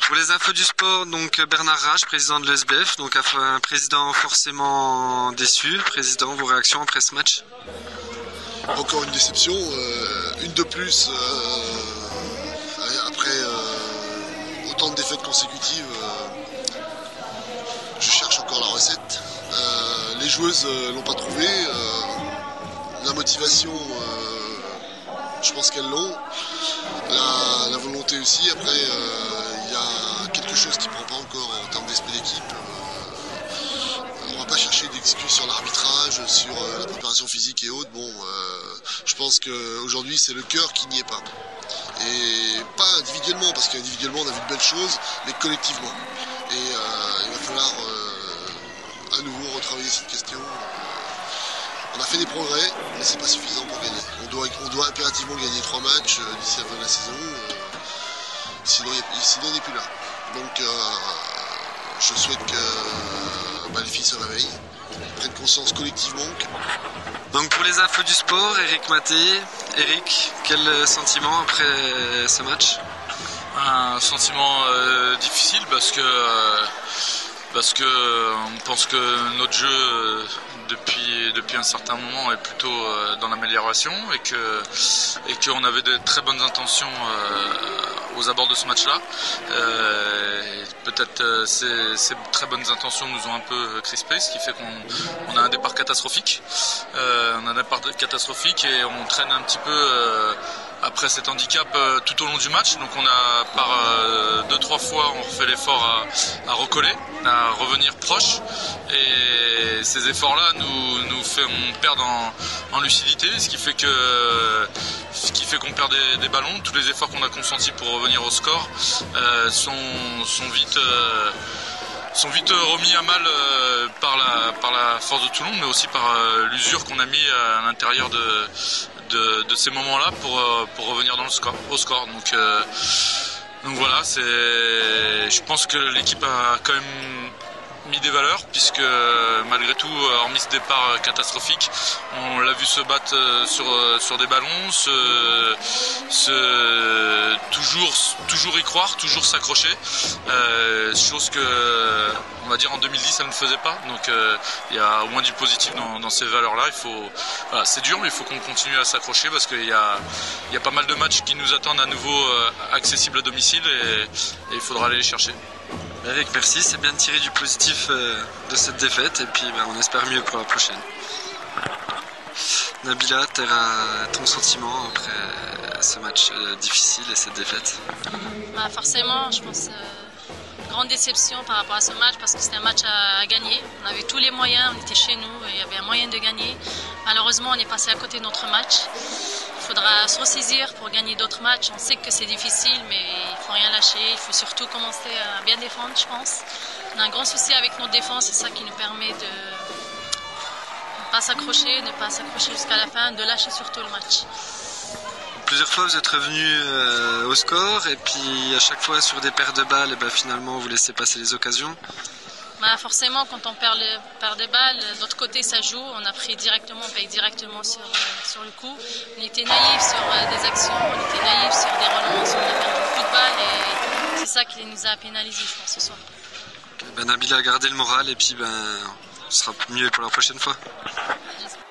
Pour les infos du sport, donc Bernard Rage, président de l'ESBF, donc un président forcément déçu. Président, vos réactions après ce match? Encore une déception, une de plus après autant de défaites consécutives. Je cherche encore la recette. Les joueuses l'ont pas trouvée. La motivation, je pense qu'elles l'ont. La volonté aussi. Après, il y a quelque chose qui ne prend pas encore en termes d'esprit d'équipe. On va pas chercher d'excuses sur l'arbitrage, sur la préparation physique et autres. Bon, je pense qu'aujourd'hui c'est le cœur qui n'y est pas. Et pas individuellement, parce qu'individuellement on a vu de belles choses, mais collectivement. Et il va falloir à nouveau retravailler cette question. On a fait des progrès, mais c'est pas suffisant pour gagner. On doit impérativement gagner 3 matchs d'ici la fin de la saison. Sinon il n'est plus là. Donc je souhaite que les filles se réveillent, prennent conscience collectivement. Donc pour les infos du sport, Eric Maté. Eric, quel sentiment après ce match? Un sentiment difficile parce que on pense que notre jeu depuis un certain moment est plutôt dans l'amélioration et qu'on avait de très bonnes intentions aux abords de ce match-là. Peut-être ces très bonnes intentions nous ont un peu crispés, ce qui fait qu'on a un départ catastrophique. Et on traîne un petit peu après cet handicap tout au long du match. Donc on a par 2-3 fois on refait l'effort à recoller, à revenir proche, et ces efforts là nous font perdre en lucidité, ce qui fait qu'on perd des ballons. Tous les efforts qu'on a consentis pour revenir au score sont vite remis à mal par la force de Toulon, mais aussi par l'usure qu'on a mis à l'intérieur de ces moments-là pour revenir au score. Donc voilà, je pense que l'équipe a quand même mis des valeurs, puisque malgré tout, hormis ce départ catastrophique, on l'a vu se battre sur des ballons, toujours y croire, toujours s'accrocher, chose que, on va dire, en 2010 ça ne faisait pas. Donc il y a au moins du positif dans ces valeurs-là. C'est dur, mais il faut qu'on continue à s'accrocher, parce qu'il y a pas mal de matchs qui nous attendent à nouveau accessibles à domicile, et il faudra aller les chercher. Eric, merci, c'est bien de tirer du positif de cette défaite, et puis on espère mieux pour la prochaine. Nabila, ton sentiment après ce match difficile et cette défaite? Forcément, je pense grande déception par rapport à ce match, parce que c'était un match à gagner. On avait tous les moyens, on était chez nous et il y avait un moyen de gagner. Malheureusement, on est passé à côté de notre match. Il faudra se ressaisir pour gagner d'autres matchs. On sait que c'est difficile, mais il ne faut rien lâcher. Il faut surtout commencer à bien défendre, je pense. On a un grand souci avec notre défense, c'est ça qui nous permet de ne pas s'accrocher jusqu'à la fin, de lâcher surtout le match. Plusieurs fois vous êtes revenu au score, et puis à chaque fois sur des paires de balles, et finalement vous laissez passer les occasions. Forcément, quand on perd des balles, de l'autre côté ça joue, on paye directement sur le coup. On était naïfs sur des actions, on était naïfs sur des relances, on a perdu beaucoup de balles, et c'est ça qui nous a pénalisés, je pense, ce soir. Nabila a gardé le moral, et puis on sera mieux pour la prochaine fois. J'espère.